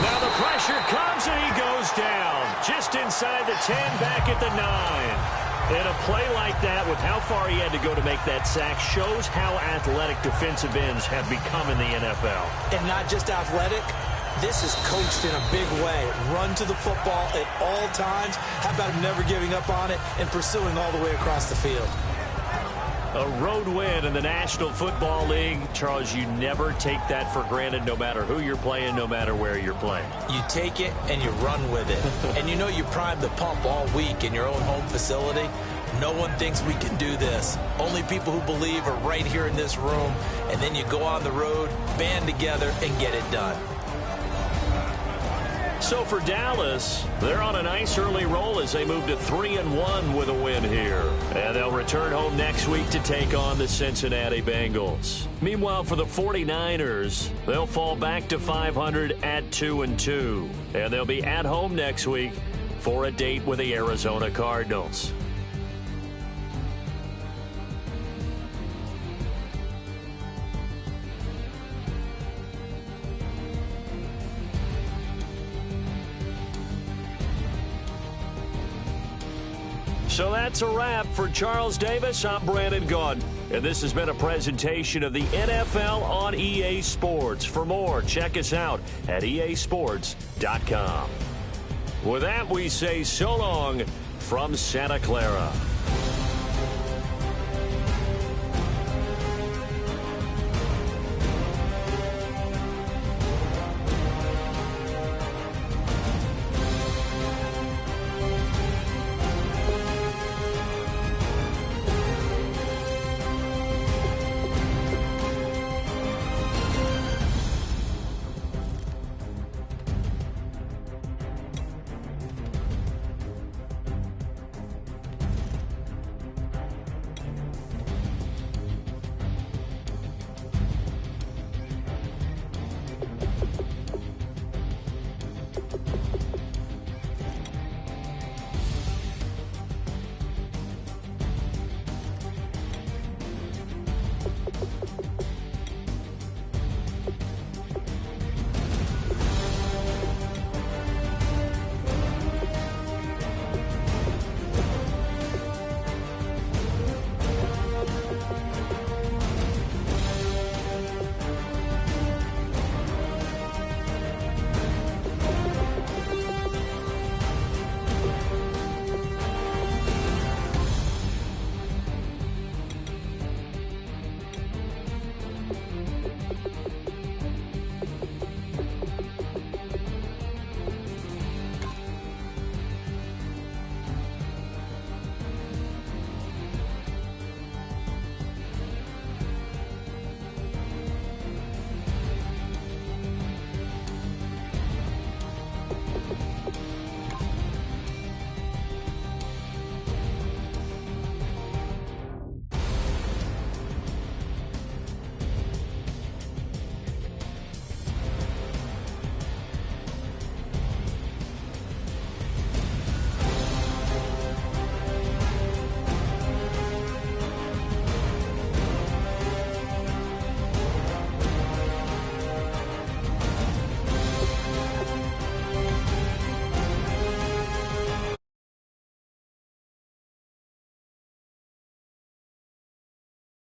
Now the pressure comes and he goes down. Just inside the 10, back at the 9. And a play like that, with how far he had to go to make that sack, shows how athletic defensive ends have become in the NFL. And not just athletic, this is coached in a big way. Run to the football at all times. How about him never giving up on it and pursuing all the way across the field? A road win in the National Football League. Charles, you never take that for granted, no matter who you're playing, no matter where you're playing. You take it and you run with it. And you know you primed the pump all week in your own home facility. No one thinks we can do this. Only people who believe are right here in this room. And then you go on the road, band together, and get it done. So for Dallas, they're on a nice early roll as they move to 3-1 with a win here. And they'll return home next week to take on the Cincinnati Bengals. Meanwhile, for the 49ers, they'll fall back to 500 at 2-2. And they'll be at home next week for a date with the Arizona Cardinals. So that's a wrap. For Charles Davis, I'm Brandon Gaudin. And this has been a presentation of the NFL on EA Sports. For more, check us out at easports.com. With that, we say so long from Santa Clara.